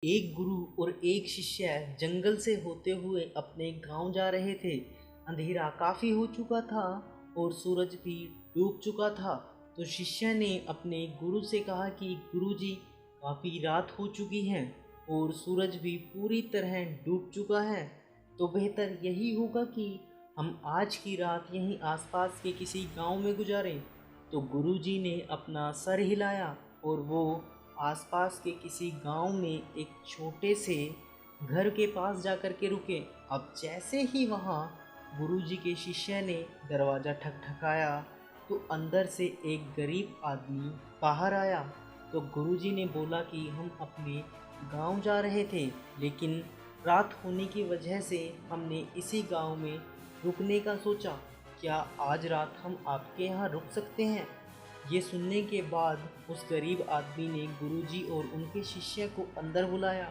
एक गुरु और एक शिष्य जंगल से होते हुए अपने गांव जा रहे थे। अंधेरा काफ़ी हो चुका था और सूरज भी डूब चुका था। तो शिष्य ने अपने गुरु से कहा कि गुरुजी, काफ़ी रात हो चुकी है और सूरज भी पूरी तरह डूब चुका है, तो बेहतर यही होगा कि हम आज की रात यहीं आसपास के किसी गांव में गुजारें। तो गुरुजी ने अपना सर हिलाया और वो आसपास के किसी गांव में एक छोटे से घर के पास जाकर के रुके। अब जैसे ही वहाँ गुरुजी के शिष्य ने दरवाज़ा ठकठकाया तो अंदर से एक गरीब आदमी बाहर आया। तो गुरुजी ने बोला कि हम अपने गांव जा रहे थे, लेकिन रात होने की वजह से हमने इसी गांव में रुकने का सोचा। क्या आज रात हम आपके यहाँ रुक सकते हैं? ये सुनने के बाद उस गरीब आदमी ने गुरुजी और उनके शिष्य को अंदर बुलाया।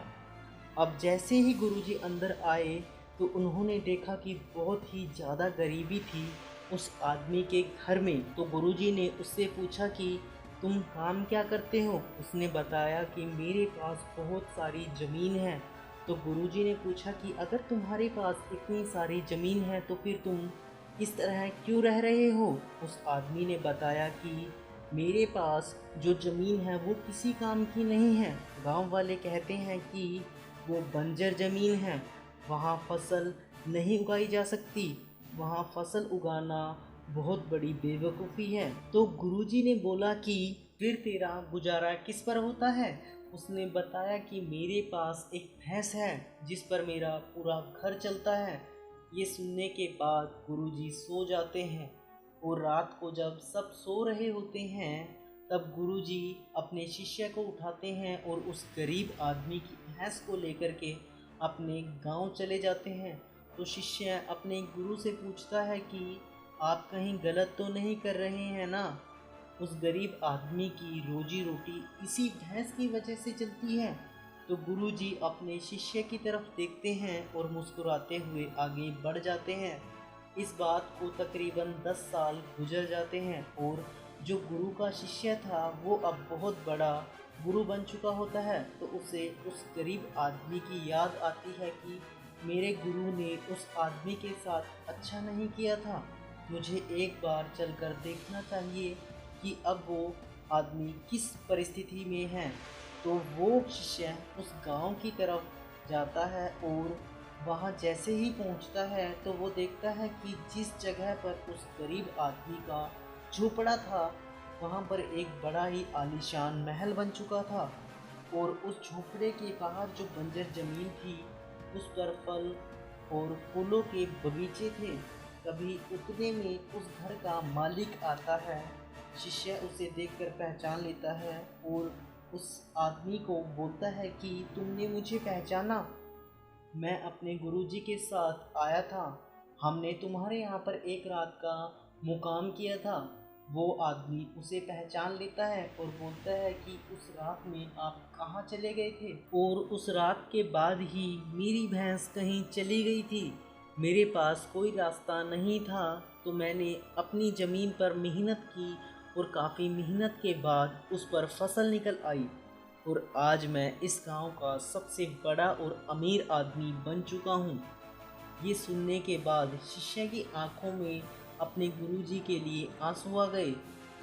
अब जैसे ही गुरुजी अंदर आए तो उन्होंने देखा कि बहुत ही ज़्यादा गरीबी थी उस आदमी के घर में। तो गुरुजी ने उससे पूछा कि तुम काम क्या करते हो? उसने बताया कि मेरे पास बहुत सारी ज़मीन है। तो गुरुजी ने पूछा कि अगर तुम्हारे पास इतनी सारी ज़मीन है तो फिर तुम इस तरह क्यों रह रहे हो? उस आदमी ने बताया कि मेरे पास जो ज़मीन है वो किसी काम की नहीं है। गांव वाले कहते हैं कि वो बंजर ज़मीन है, वहाँ फसल नहीं उगाई जा सकती, वहाँ फसल उगाना बहुत बड़ी बेवकूफ़ी है। तो गुरुजी ने बोला कि फिर तेरा गुजारा किस पर होता है? उसने बताया कि मेरे पास एक भैंस है जिस पर मेरा पूरा घर चलता है। ये सुनने के बाद गुरुजी सो जाते हैं और रात को जब सब सो रहे होते हैं तब गुरुजी अपने शिष्य को उठाते हैं और उस गरीब आदमी की भैंस को लेकर के अपने गांव चले जाते हैं। तो शिष्य अपने गुरु से पूछता है कि आप कहीं गलत तो नहीं कर रहे हैं ना? उस गरीब आदमी की रोजी रोटी इसी भैंस की वजह से चलती है। तो गुरुजी अपने शिष्य की तरफ देखते हैं और मुस्कुराते हुए आगे बढ़ जाते हैं। इस बात को तकरीबन 10 साल गुजर जाते हैं और जो गुरु का शिष्य था वो अब बहुत बड़ा गुरु बन चुका होता है। तो उसे उस गरीब आदमी की याद आती है कि मेरे गुरु ने उस आदमी के साथ अच्छा नहीं किया था, मुझे एक बार चलकर देखना चाहिए कि अब वो आदमी किस परिस्थिति में है। तो वो शिष्य उस गांव की तरफ जाता है और वहाँ जैसे ही पहुँचता है तो वो देखता है कि जिस जगह पर उस गरीब आदमी का झोपड़ा था वहाँ पर एक बड़ा ही आलीशान महल बन चुका था और उस झोपड़े के बाहर जो बंजर ज़मीन थी उस पर फल और फूलों के बगीचे थे। कभी उतने में उस घर का मालिक आता है। शिष्य उसे देखकर पहचान लेता है और उस आदमी को बोलता है कि तुमने मुझे पहचाना? मैं अपने गुरुजी के साथ आया था, हमने तुम्हारे यहाँ पर एक रात का मुकाम किया था। वो आदमी उसे पहचान लेता है और बोलता है कि उस रात में आप कहाँ चले गए थे? और उस रात के बाद ही मेरी भैंस कहीं चली गई थी, मेरे पास कोई रास्ता नहीं था, तो मैंने अपनी ज़मीन पर मेहनत की और काफ़ी मेहनत के बाद उस पर फसल निकल आई और आज मैं इस गांव का सबसे बड़ा और अमीर आदमी बन चुका हूँ। ये सुनने के बाद शिष्य की आंखों में अपने गुरुजी के लिए आंसू आ गए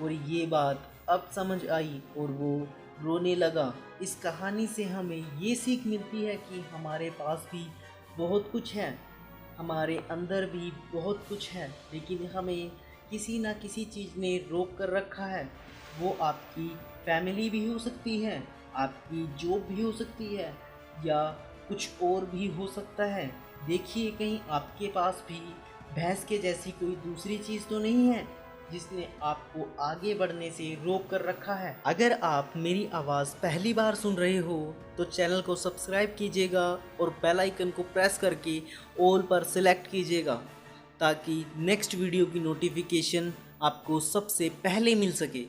और ये बात अब समझ आई और वो रोने लगा। इस कहानी से हमें ये सीख मिलती है कि हमारे पास भी बहुत कुछ है, हमारे अंदर भी बहुत कुछ है, लेकिन हमें किसी ना किसी चीज़ ने रोक कर रखा है। वो आपकी फैमिली भी हो सकती है, आपकी जॉब भी हो सकती है या कुछ और भी हो सकता है। देखिए कहीं आपके पास भी भैंस के जैसी कोई दूसरी चीज़ तो नहीं है जिसने आपको आगे बढ़ने से रोक कर रखा है। अगर आप मेरी आवाज़ पहली बार सुन रहे हो तो चैनल को सब्सक्राइब कीजिएगा और बेल आइकन को प्रेस करके ऑल पर सिलेक्ट कीजिएगा ताकि नेक्स्ट वीडियो की नोटिफिकेशन आपको सबसे पहले मिल सके।